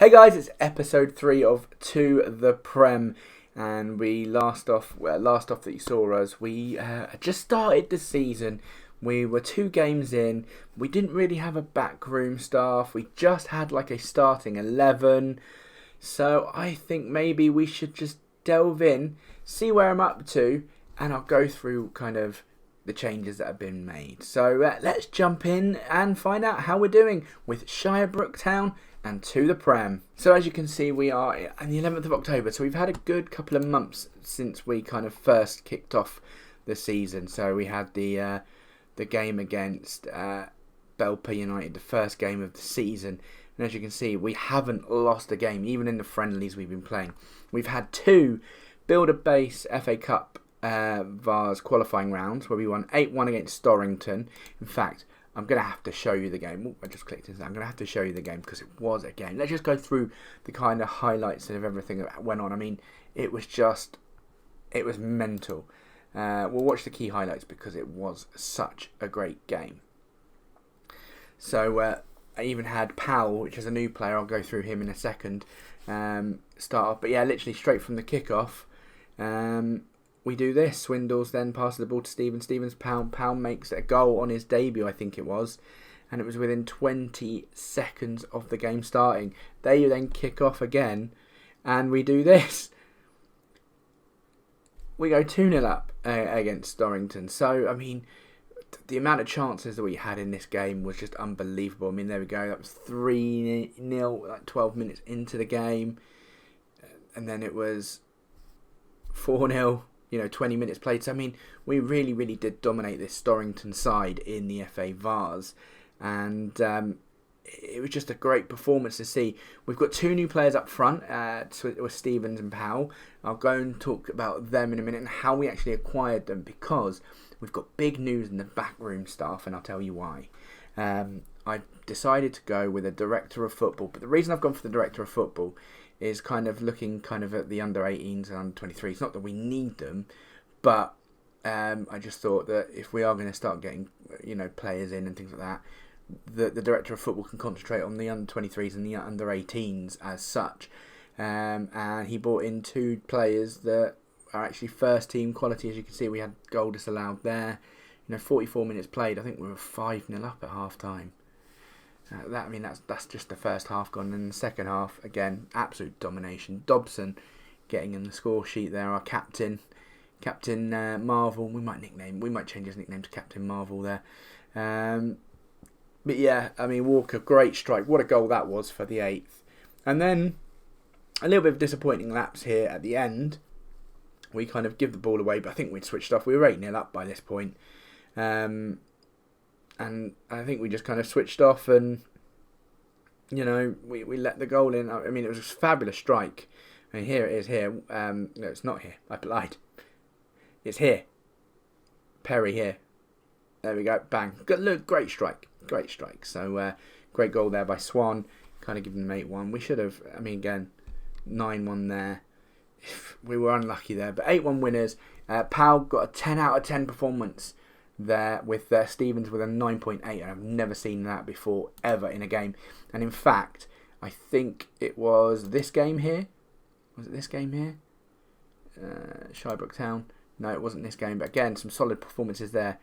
Hey guys, it's episode 3 of To The Prem, and last off that you saw us, we just started the season. We were 2 games in. We didn't really have a backroom staff. We just had like a starting 11. So I think maybe we should just delve in, see where I'm up to, and I'll go through kind of the changes that have been made. So let's jump in and find out how we're doing with Shirebrook Town and To The Prem. So as you can see, we are on the 11th of October, so we've had a good couple of months since we kind of first kicked off the season. So we had the game against Belper United, the first game of the season, and as you can see, we haven't lost a game, even in the friendlies we've been playing. We've had 2 Builder Base FA Cup Vase qualifying rounds where we won 8-1 against Storrington. In fact, I'm going to have to show you the game. Ooh, I just clicked into that. I'm going to have to show you the game because it was a game. Let's just go through the kind of highlights of everything that went on. I mean, it was mental. We'll watch the key highlights because it was such a great game. So I even had Powell, which is a new player. I'll go through him in a second. Start off. But yeah, literally straight from the kickoff. We do this. Swindles then passes the ball to Stevens. Powell makes a goal on his debut, I think it was. And it was within 20 seconds of the game starting. They then kick off again. And we do this. We go 2-0 up against Storrington. So, I mean, the amount of chances that we had in this game was just unbelievable. I mean, there we go. That was 3-0, like 12 minutes into the game. And then it was 4-0. 20 minutes played. So, I mean, we really, really did dominate this Storrington side in the FA Vase. And it was just a great performance to see. We've got 2 new players up front, with Stevens and Powell. I'll go and talk about them in a minute and how we actually acquired them, because we've got big news in the backroom staff, and I'll tell you why. I decided to go with a director of football. But the reason I've gone for the director of football is kind of looking kind of at the under-18s and under-23s. Not that we need them, but I just thought that if we are going to start getting players in and things like that, the director of football can concentrate on the under-23s and the under-18s as such. And he brought in 2 players that are actually first-team quality. As you can see, we had goal disallowed there. 44 minutes played. I think we were 5-0 up at half-time. That's just the first half gone. And the second half, again, absolute domination. Dobson getting in the score sheet there. Our captain Marvel. We might change his nickname to Captain Marvel there. But yeah, I mean, Walker, great strike. What a goal that was for the 8th. And then a little bit of disappointing lapse here at the end. We kind of give the ball away, but I think we'd switched off. We were 8-0 up by this point. And I think we just kind of switched off and, we let the goal in. I mean, it was a fabulous strike. I mean, here it is here. No, it's not here. I lied. It's here. Perry here. There we go. Bang. Look, great strike. Great strike. So, great goal there by Swan. Kind of giving them 8-1. We should have, again, 9-1 there. We were unlucky there. But 8-1 winners. Powell got a 10 out of 10 performance there with Stevens with a 9.8, and I've never seen that before ever in a game. And in fact, I think it was this game here. Was it this game here? Shirebrook Town. No, it wasn't this game, but again, some solid performances there.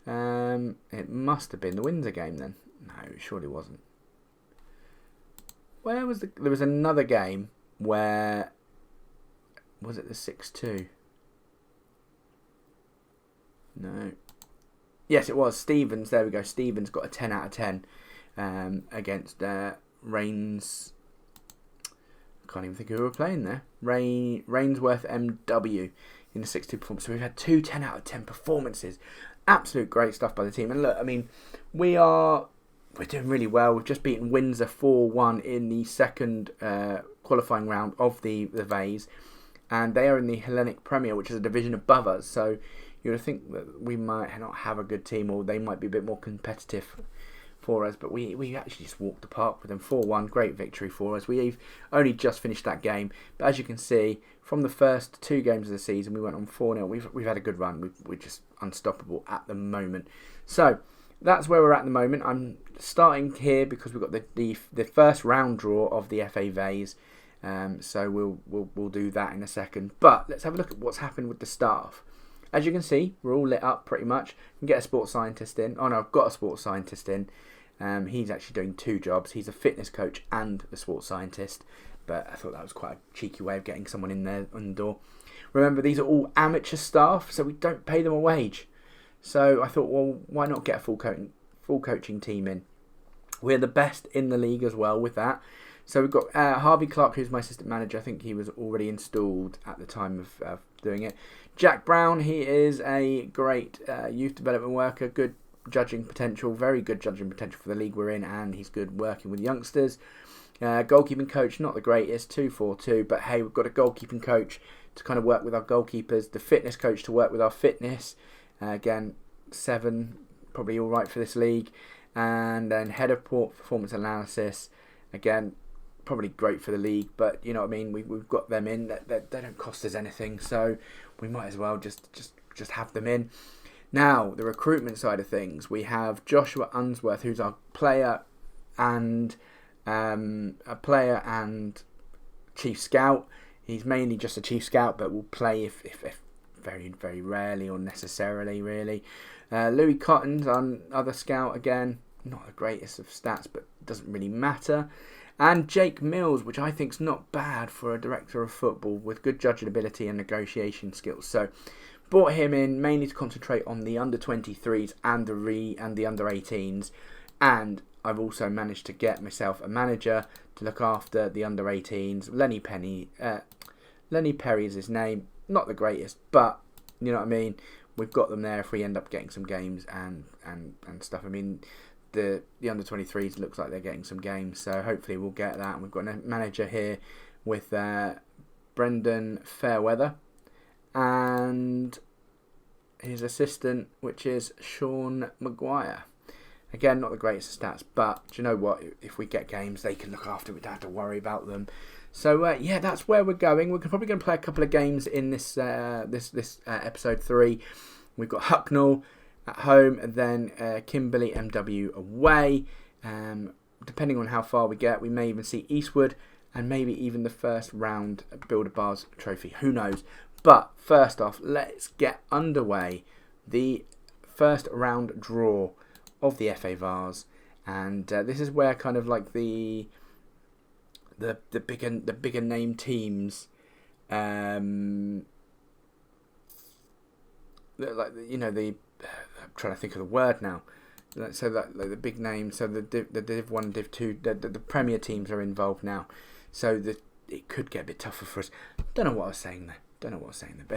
It must have been the Windsor game then. No, it surely wasn't. There was another game where, was it the 6-2? No. Yes, it was. Stevens, there we go. Stevens got a 10 out of 10 against Rains. I can't even think who we were playing there. Rainsworth MW in the 6-2 performance. So we've had 2 10 out of 10 performances. Absolute great stuff by the team. And look, I mean, we're doing really well. We've just beaten Windsor 4-1 in the second qualifying round of the Vase. And they are in the Hellenic Premier, which is a division above us. So you would think that we might not have a good team, or they might be a bit more competitive for us. But we actually just walked the park with them. 4-1, great victory for us. We've only just finished that game. But as you can see, from the first 2 games of the season, we went on 4-0. We've had a good run. We're just unstoppable at the moment. So, that's where we're at the moment. I'm starting here because we've got the first round draw of the FA Vase. So we'll do that in a second. But let's have a look at what's happened with the staff. As you can see, we're all lit up pretty much. You can get a sports scientist in. Oh no, I've got a sports scientist in. He's actually doing 2 jobs. He's a fitness coach and a sports scientist. But I thought that was quite a cheeky way of getting someone in there on the door. Remember, these are all amateur staff, so we don't pay them a wage. So I thought, well, why not get a full coaching team in? We're the best in the league as well with that. So we've got Harvey Clark, who's my assistant manager. I think he was already installed at the time of doing it. Jack Brown, he is a great youth development worker, good judging potential, very good judging potential for the league we're in, and he's good working with youngsters. Goalkeeping coach, not the greatest, 2-4-2, but hey, we've got a goalkeeping coach to kind of work with our goalkeepers, the fitness coach to work with our fitness. Again, 7, probably all right for this league. And then head of performance analysis, again, probably great for the league, but you know what I mean, we've got them in. They don't cost us anything, so we might as well just have them in. Now, the recruitment side of things, we have Joshua Unsworth, who's our player and chief scout. He's mainly just a chief scout, but will play if very, very rarely or necessarily, really. Louis Cotton's our other scout, again, not the greatest of stats, but doesn't really matter. And Jake Mills, which I think is not bad for a director of football, with good judging ability and negotiation skills. So, brought him in mainly to concentrate on the under-23s and the under-18s. And I've also managed to get myself a manager to look after the under-18s. Lenny Perry is his name. Not the greatest, but you know what I mean. We've got them there if we end up getting some games and stuff. I mean, the under-23s looks like they're getting some games, so hopefully we'll get that. And we've got a manager here with Brendan Fairweather and his assistant, which is Sean Maguire. Again, not the greatest of stats, but do you know what? If we get games, they can look after it. We don't have to worry about them. So yeah, that's where we're going. We're probably going to play a couple of games in this episode 3. We've got Hucknall at home, and then Kimberley MW away. Depending on how far we get, we may even see Eastwood and maybe even the first round Builder Bars trophy. Who knows? But first off, let's get underway. The first round draw of the FA Vase, and this is where kind of like the bigger name teams, I'm trying to think of the word now. So that like the big names, so the Div 1, Div 2, the Premier teams are involved now. So it could get a bit tougher for us. Don't know what I was saying there. But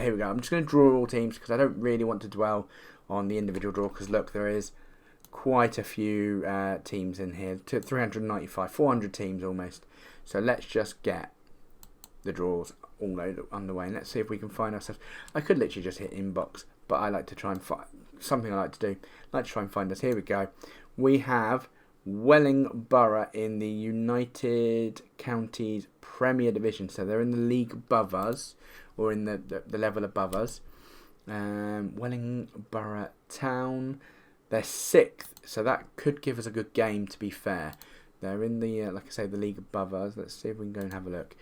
here we go. I'm just going to draw all teams because I don't really want to dwell on the individual draw. Because look, there is quite a few teams in here. 395, 400 teams almost. So let's just get the draws all underway. And let's see if we can find ourselves. I could literally just hit inbox, but I like to try and find something I like to do. I like to try and find us. Here we go. We have Welling Borough in the United Counties Premier Division. So they're in the league above us, or in the level above us. Welling Borough Town, they're 6th. So that could give us a good game, to be fair. They're in the, like I say, the league above us. Let's see if we can go and have a look.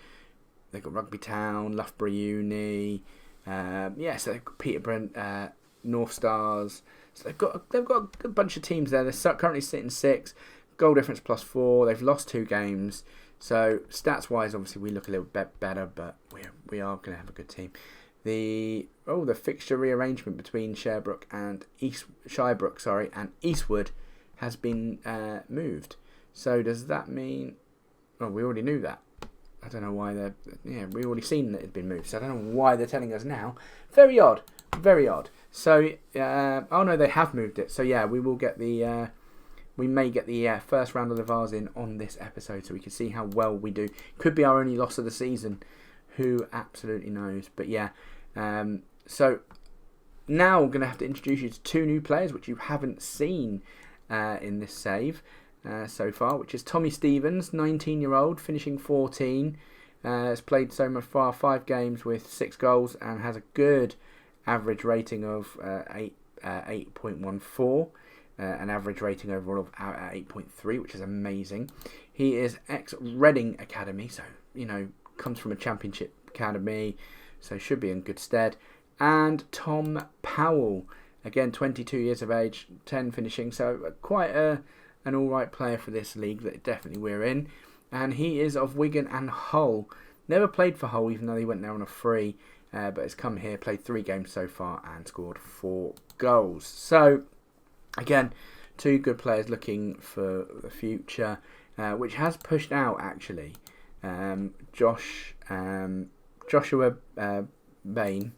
They've got Rugby Town, Loughborough Uni. So they've got Peterborough, North Stars. So they've got a bunch of teams there. They're currently sitting 6. Goal difference +4. They've lost 2 games. So stats wise, obviously we look a little bit better, but we are going to have a good team. The fixture rearrangement between Shirebrook and Eastwood has been moved. So does that mean? Well, we already knew that. I don't know why we already seen that it had been moved. So I don't know why they're telling us now. Very odd. So oh no, they have moved it. So yeah, we will get the. We may get the first round of the Vase in on this episode, so we can see how well we do. Could be our only loss of the season. Who absolutely knows? But yeah. So now we're going to have to introduce you to 2 new players, which you haven't seen in this save so far, which is Tommy Stevens, 19-year-old, finishing 14. Has played so far 5 games with 6 goals and has a good average rating of 8.14. an average rating overall of out at 8.3, which is amazing. He is ex-Reading Academy, so, comes from a championship academy, so should be in good stead. And Tom Powell, again, 22 years of age, 10 finishing, so quite an alright player for this league that definitely we're in. And he is of Wigan and Hull. Never played for Hull, even though he went there on a free, but has come here, played 3 games so far, and scored 4 goals. So, again, 2 good players looking for the future, which has pushed out, actually, Joshua Bain,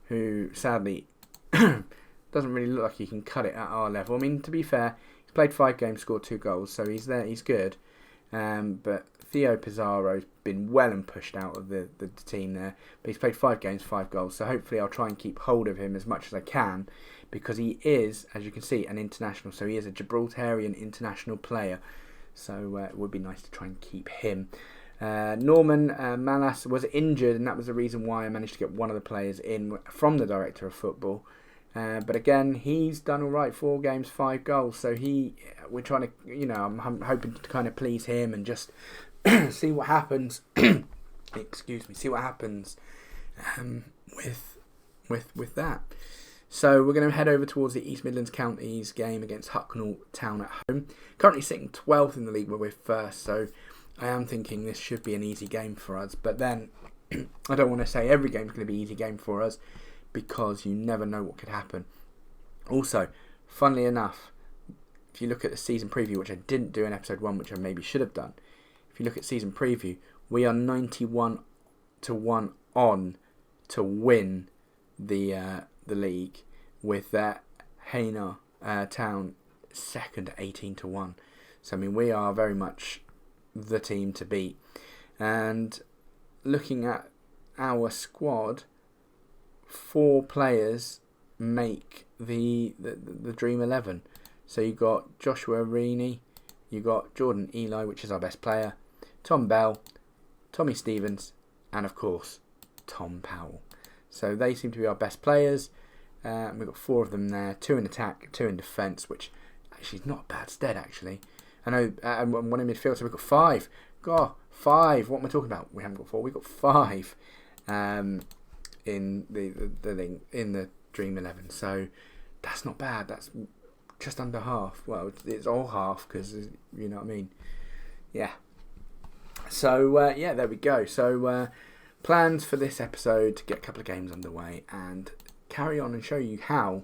who sadly doesn't really look like he can cut it at our level. I mean, to be fair, he's played 5 games, scored 2 goals, so he's there, he's good. But Theo Pizarro's been well and pushed out of the team there. But he's played 5 games, 5 goals. So hopefully I'll try and keep hold of him as much as I can. Because he is, as you can see, an international. So he is a Gibraltarian international player. So it would be nice to try and keep him. Norman Malas was injured, and that was the reason why I managed to get one of the players in from the director of football. But again, he's done all right. 4 games, 5 goals. So we're trying to, I'm hoping to kind of please him and just see what happens. Excuse me. See what happens with that. So we're going to head over towards the East Midlands Counties game against Hucknall Town at home. Currently sitting 12th in the league, but we're first. So I am thinking this should be an easy game for us. But then I don't want to say every game's going to be an easy game for us, because you never know what could happen. Also, funnily enough, if you look at the season preview, which I didn't do in episode 1, which I maybe should have done, if you look at season preview, we are 91 to 1 on to win the league, with Hainault Town second at 18 to 1. So I mean, we are very much the team to beat. And looking at our squad, 4 players make the Dream 11. So you got Joshua Rini, you got Jordan Eli, which is our best player, Tom Bell, Tommy Stevens, and of course Tom Powell. So they seem to be our best players. We've got 4 of them there, 2 in attack, 2 in defence, which actually is not a bad stead actually. I know, and 1 in midfield, so we've got 5. God, 5. What am I talking about? We haven't got 4. We've got 5. In the Dream 11, so that's not bad. That's just under half. Well, it's all half, because you know what I mean. Yeah. So there we go. So plans for this episode to get a couple of games underway and carry on and show you how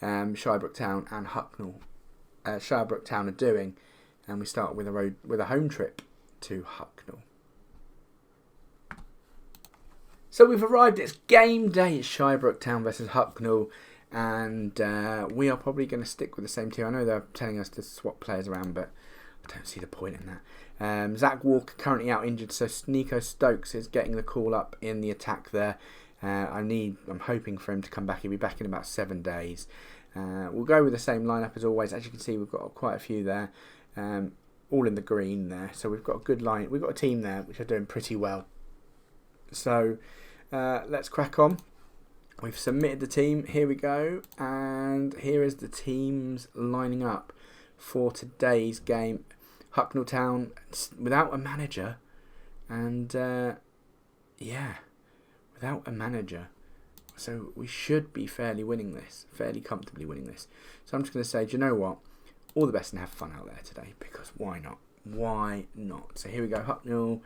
Shirebrook Town and Hucknall, Shirebrook Town are doing, and we start with a home trip to Hucknall. So we've arrived, it's game day at Shirebrook Town versus Hucknall, and we are probably going to stick with the same team. I know they're telling us to swap players around, but I don't see the point in that. Zach Walker currently out injured, so Nico Stokes is getting the call up in the attack there. I'm hoping for him to come back. He'll be back in about 7 days. We'll go with the same lineup as always. As you can see, we've got quite a few there, all in the green there. So we've got a good line. We've got a team there which are doing pretty well. So let's crack on. We've submitted the team. Here we go. And here is the teams lining up for today's game. Hucknall Town without a manager. And without a manager. So we should be fairly comfortably winning this. So I'm just going to say, do you know what? All the best and have fun out there today, because why not? Why not? So here we go. Hucknall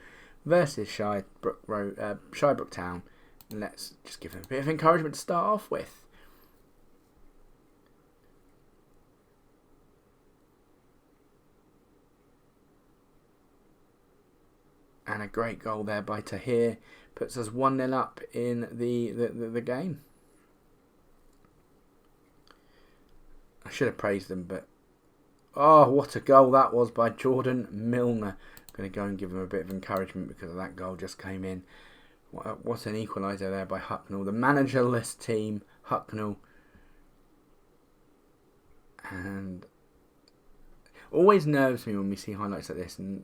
versus Shirebrook Town. Let's just give them a bit of encouragement to start off with. And a great goal there by Tahir puts us 1-0 up in the game. I should have praised them, but oh, what a goal that was by Jordan Milner. I'm going to go and give him a bit of encouragement because that goal just came in. What an equaliser there by Hucknall. The managerless team, Hucknall. And always nerves me when we see highlights like this and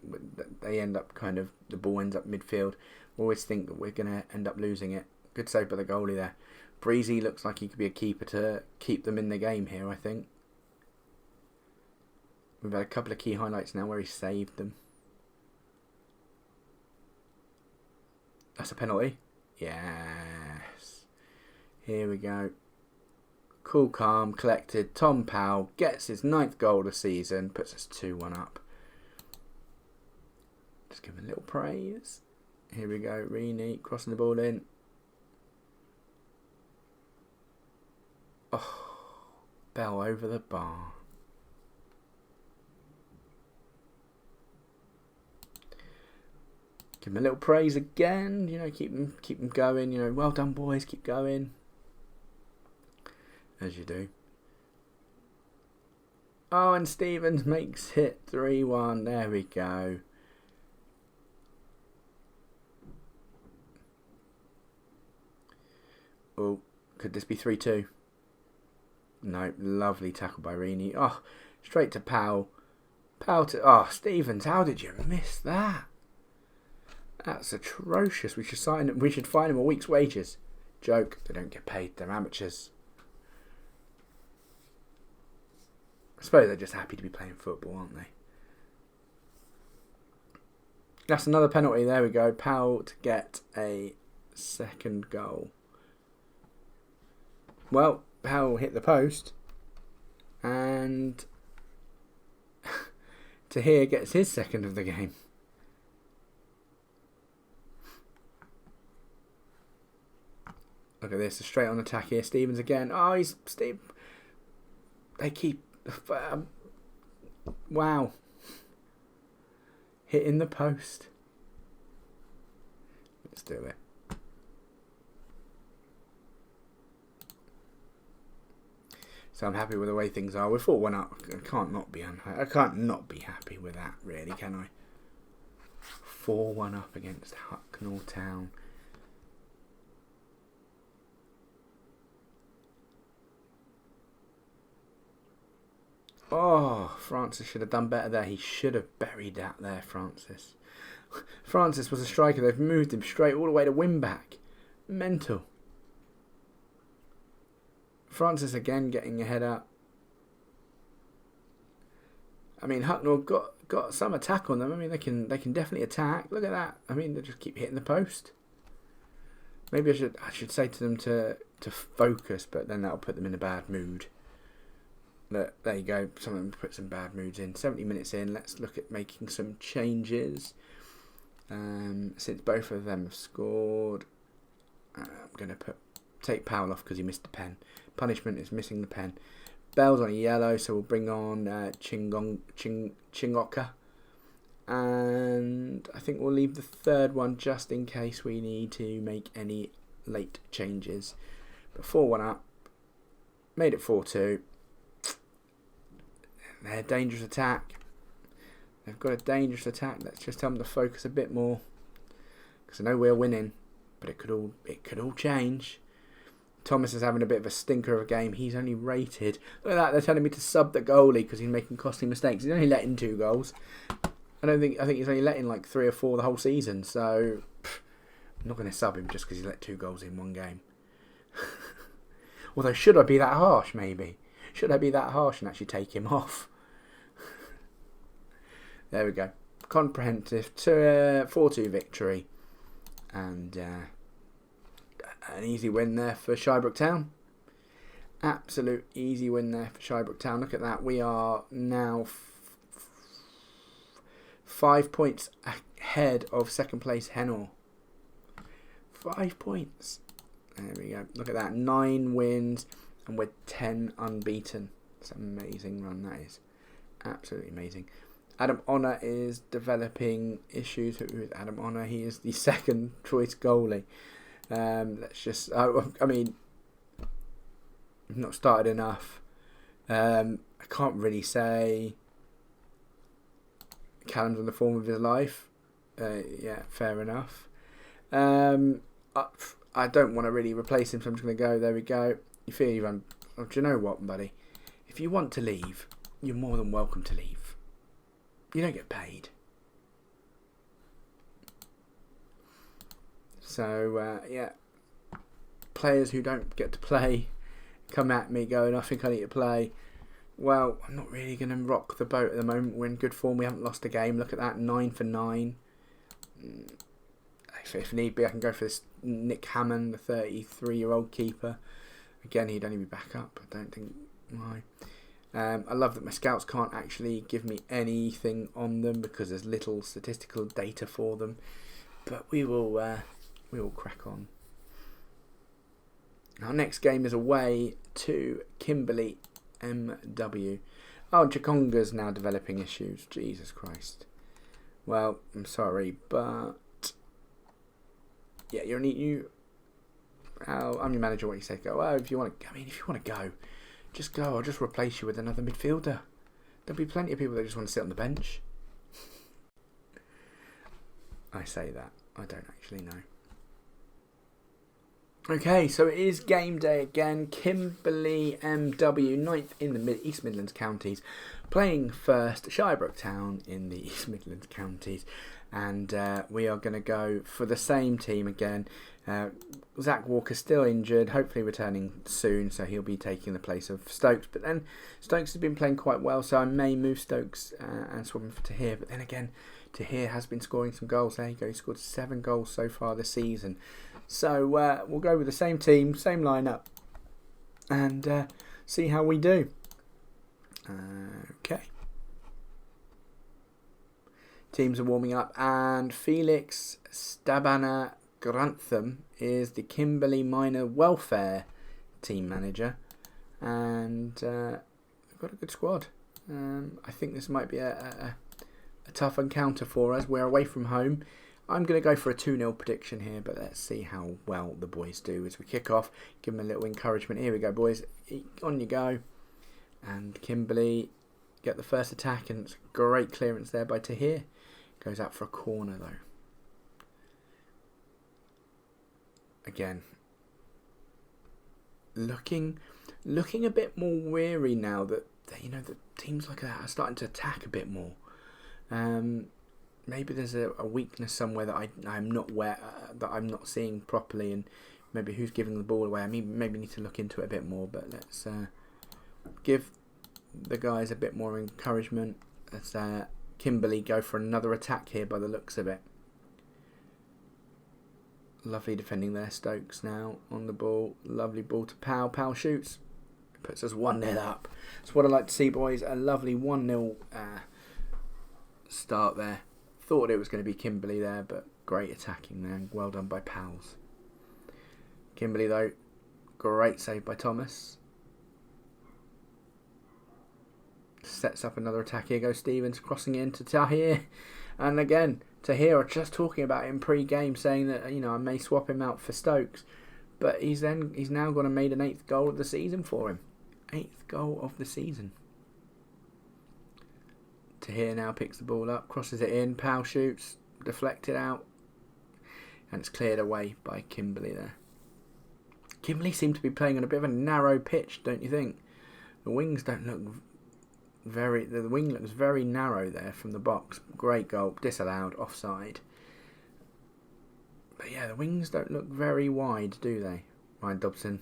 they end up the ball ends up midfield. We always think that we're going to end up losing it. Good save by the goalie there. Breezy looks like he could be a keeper to keep them in the game here, I think. We've had a couple of key highlights now where he saved them. That's a penalty. Yes. Here we go. Cool, calm, collected. Tom Powell gets his 9th goal of the season. Puts us 2-1 up. Just give him a little praise. Here we go. Reaney crossing the ball in. Oh, Bell over the bar. Give him a little praise again. You know, keep them going. You know, well done, boys. Keep going. As you do. Oh, and Stevens makes it 3-1. There we go. Oh, could this be 3-2? No, lovely tackle by Reaney. Oh, straight to Powell. Powell to... Oh, Stevens, how did you miss that? That's atrocious. We should fine him a week's wages. Joke. They don't get paid. They're amateurs. I suppose they're just happy to be playing football, aren't they? That's another penalty. There we go. Powell to get a 2nd goal. Well, Powell hit the post. And Tahir gets his 2nd of the game. Look at this. A straight on attack here. Stevens again. Oh, he's... They keep... wow. Hitting the post. Let's do it. So I'm happy with the way things are. We're 4-1 up. I can't not be happy with that, really, can I? 4-1 up against Hucknall Town. Oh, Francis should have done better there. He should have buried that there, Francis. Francis was a striker. They've moved him straight all the way to win back. Mental. Francis again getting a head up. I mean, Hucknall got some attack on them. I mean, they can definitely attack. Look at that. I mean, they just keep hitting the post. Maybe I should say to them to focus, but then that'll put them in a bad mood. Look, there you go. Some of them put some bad moods in. 70 minutes in. Let's look at making some changes. Since both of them have scored, I'm going to take Powell off because he missed the pen. Punishment is missing the pen. Bell's on a yellow, so we'll bring on Chingoka. And I think we'll leave the 3rd one just in case we need to make any late changes. But 4-1 up. Made it 4-2. They're dangerous attack. They've got a dangerous attack. Let's just tell them to focus a bit more. Because I know we're winning. But it could all change. Thomas is having a bit of a stinker of a game. He's only rated. Look at that. They're telling me to sub the goalie because he's making costly mistakes. He's only letting 2 goals. I think he's only letting like 3 or 4 the whole season. So I'm not going to sub him just because he's let 2 goals in one game. Although, should I be that harsh? Maybe. Should I be that harsh and actually take him off? There we go. Comprehensive 4-2 victory. And an easy win there for Shirebrook Town. Absolute easy win there for Shirebrook Town. Look at that. We are now 5 points ahead of 2nd place Hucknall. 5 points. There we go. Look at that. 9 wins. And we're 10 unbeaten. It's an amazing run, that is. Absolutely amazing. Adam Honor is developing issues. Who is Adam Honor? He is the 2nd choice goalie. Let's just... I mean, I've not started enough. I can't really say Callum's on the form of his life. Yeah, fair enough. I don't want to really replace him, so I'm just going to go. There we go. You feel you've run... Oh, do you know what, buddy? If you want to leave, you're more than welcome to leave. You don't get paid. So, yeah. Players who don't get to play come at me going, I think I need to play. Well, I'm not really going to rock the boat at the moment. We're in good form. We haven't lost a game. Look at that, 9 for 9. If need be, I can go for this Nick Hammond, the 33-year-old keeper. Again, he'd only be back up. I don't think why. I love that my scouts can't actually give me anything on them because there's little statistical data for them. But we will crack on. Our next game is away to Kimberley MW. Oh, Chakonga's now developing issues. Jesus Christ. Well, I'm sorry, but yeah, I'm your manager. What you say? Go. Oh, if you want to go, just go. I'll just replace you with another midfielder. There'll be plenty of people that just want to sit on the bench. I say that. I don't actually know. Okay, so it is game day again. Kimberley MW, 9th in the East Midlands counties, playing first Shirebrook Town in the East Midlands counties. And we are going to go for the same team again. Zach Walker's still injured, hopefully returning soon, so he'll be taking the place of Stokes. But then Stokes has been playing quite well, so I may move Stokes and swap him for Tahir. But then again, Tahir has been scoring some goals. There you go, he scored 7 goals so far this season. So we'll go with the same team, same lineup, and see how we do. Okay. Teams are warming up, and Felix Stabana Grantham is the Kimberley Minor Welfare team manager, and we've got a good squad. I think this might be a tough encounter for us. We're away from home. I'm going to go for a 2-0 prediction here, but let's see how well the boys do as we kick off. Give them a little encouragement. Here we go, boys. On you go. And Kimberley get the first attack, and it's a great clearance there by Tahir. Goes out for a corner, though. Again, looking a bit more weary now that the teams like that are starting to attack a bit more. Maybe there's a weakness somewhere that I'm not that I'm not seeing properly, and maybe who's giving the ball away. I mean, maybe need to look into it a bit more. But let's give the guys a bit more encouragement. Let's Kimberley go for another attack here by the looks of it. Lovely defending there. Stokes now on the ball. Lovely ball to Powell. Powell shoots. Puts us 1-0 up. That's what I like to see, boys. A lovely 1-0 start there. Thought it was going to be Kimberley there, but great attacking there. Well done by Pals. Kimberley, though, great save by Thomas. Sets up another attack. Here goes Stevens, crossing it into Tahir. And again, Tahir, I was just talking about him pre-game, saying that I may swap him out for Stokes. But he's now gone and made an 8th goal of the season for him. 8th goal of the season. Tahir now picks the ball up, crosses it in, Powell shoots, deflected out, and it's cleared away by Kimberley there. Kimberley seem to be playing on a bit of a narrow pitch, don't you think? The wings don't look the wing looks very narrow there from the box. Great goal, disallowed, offside. But yeah, the wings don't look very wide, do they? Ryan Dobson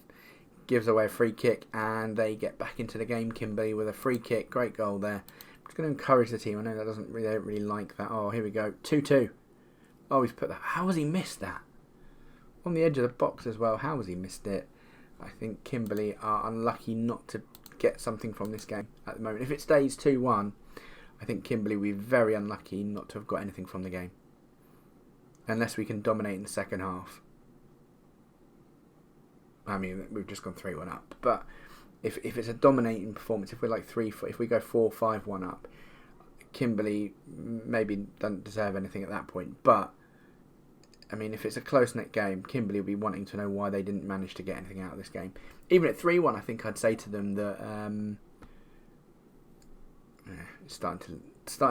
gives away a free kick, and they get back into the game. Kimberley with a free kick, great goal there. I'm just going to encourage the team. I know they don't really like that. Oh, here we go. 2-2. Oh, he's put that. How has he missed that? On the edge of the box as well. How has he missed it? I think Kimberley are unlucky not to get something from this game at the moment. If it stays 2-1, I think Kimberley will be very unlucky not to have got anything from the game. Unless we can dominate in the second half. I mean, we've just gone 3-1 up. But if it's a dominating performance, if we're like if we go 4-5-1 up, Kimberley maybe doesn't deserve anything at that point. But I mean, if it's a close-knit game, Kimberley will be wanting to know why they didn't manage to get anything out of this game. Even at 3-1, I think I'd say to them that it's starting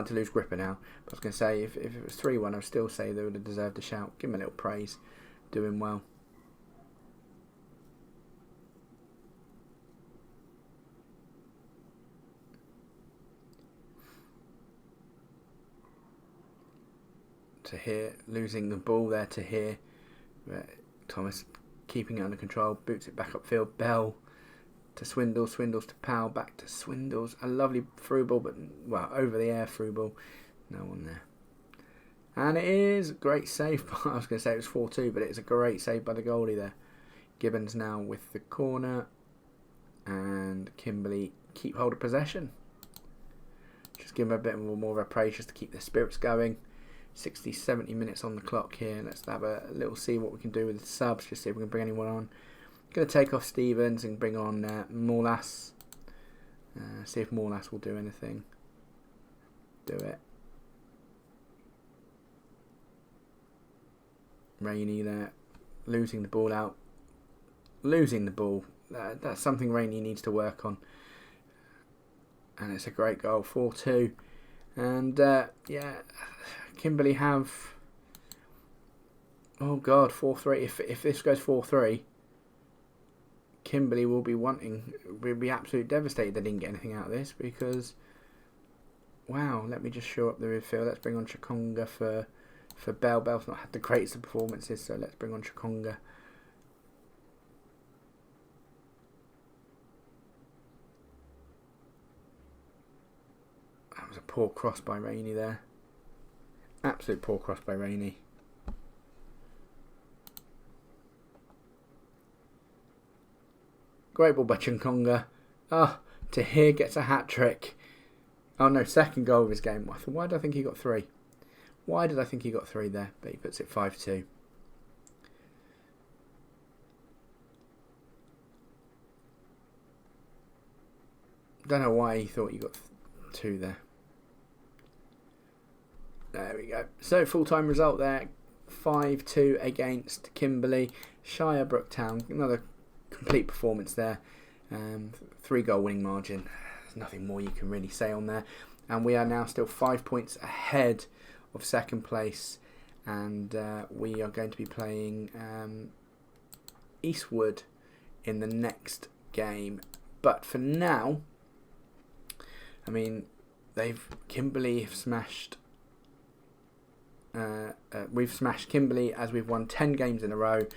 to lose gripper now. But I was going to say, if it was 3-1, I'd still say they would have deserved a shout. Give them a little praise. Doing well. Tahir losing the ball there. Tahir, Thomas keeping it under control, boots it back upfield. Bell to Swindles, Swindles to Powell, back to Swindles. A lovely through ball, but, well, over the air through ball. No one there. And it is a great save. I was going to say it was 4-2, but it's a great save by the goalie there. Gibbons now with the corner. And Kimberley keep hold of possession. Just give them a bit more of a praise just to keep their spirits going. 60, 70 minutes on the clock here. Let's have a little see what we can do with the subs. Just see if we can bring anyone on. Going to take off Stevens and bring on Morlas. See if Morlas will do anything. Do it. Rainey there. Losing the ball out. Losing the ball. That's something Rainey needs to work on. And it's a great goal. 4-2. And, yeah, Kimberley have... Oh, God, 4-3. If this goes 4-3, Kimberley will be absolutely devastated they didn't get anything out of this because... Wow, let me just show up the midfield. Let's bring on Chakonga for Bell. Bell's not had the greatest of performances, so let's bring on Chakonga. That was a poor cross by Rainey there. Absolute poor cross by Rainey. Great ball by Chakonga. Ah, Tahir gets a hat-trick. Oh no, second goal of his game. Why did I think he got 3? Why did I think he got 3 there? But he puts it 5-2. Don't know why he thought he got 2 there. There we go. So full-time result there. 5-2 against Kimberley. Shirebrook Town. Another complete performance there. 3-goal winning margin. There's nothing more you can really say on there. And we are now still 5 points ahead of second place. And we are going to be playing Eastwood in the next game. But for now, I mean, Kimberley have smashed... we've smashed Kimberley as we've won 10 games in a row.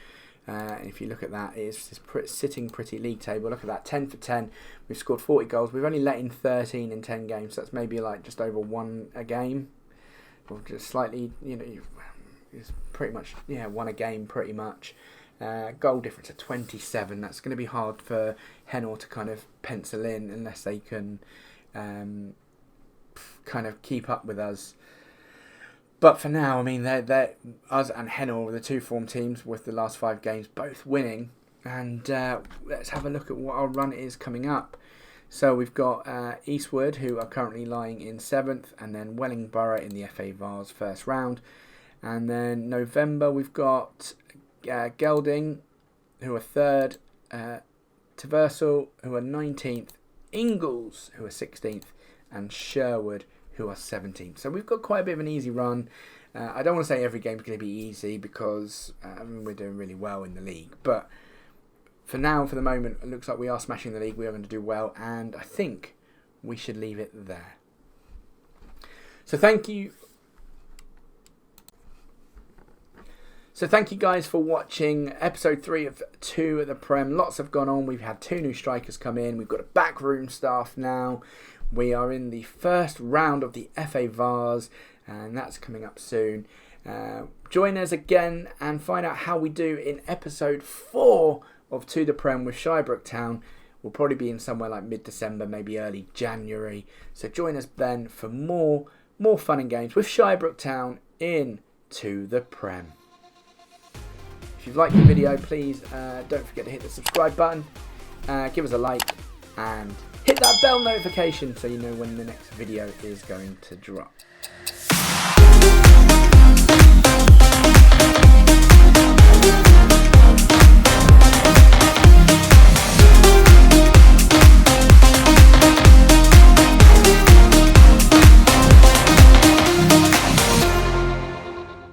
If you look at that, it's sitting pretty league table. Look at that, 10 for 10. We've scored 40 goals. We've only let in 13 in 10 games. So that's maybe like just over 1 a game. Or just slightly, it's pretty much, 1 a game pretty much. Goal difference of 27. That's going to be hard for Hucknall to kind of pencil in unless they can kind of keep up with us. But for now, I mean, they're us and Hucknall are the 2 form teams with the last 5 games both winning. And let's have a look at what our run is coming up. So we've got Eastwood, who are currently lying in 7th, and then Wellingborough in the FA Vase first round. And then November, we've got Gelding, who are 3rd, Taversal, who are 19th, Ingalls, who are 16th, and Sherwood, who are 17th. So we've got quite a bit of an easy run. I don't want to say every game's going to be easy because we're doing really well in the league. But for now, for the moment, it looks like we are smashing the league. We are going to do well. And I think we should leave it there. So thank you. So thank you guys for watching episode 3 of 2 at the Prem. Lots have gone on. We've had 2 new strikers come in. We've got a backroom staff now. We are in the first round of the FA Vase, and that's coming up soon. Join us again and find out how we do in episode 4 of To the Prem with Shirebrook Town. We'll probably be in somewhere like mid-December, maybe early January. So join us then for more fun and games with Shirebrook Town in To the Prem. If you've liked the video, please don't forget to hit the subscribe button, give us a like, and hit that bell notification so you know when the next video is going to drop.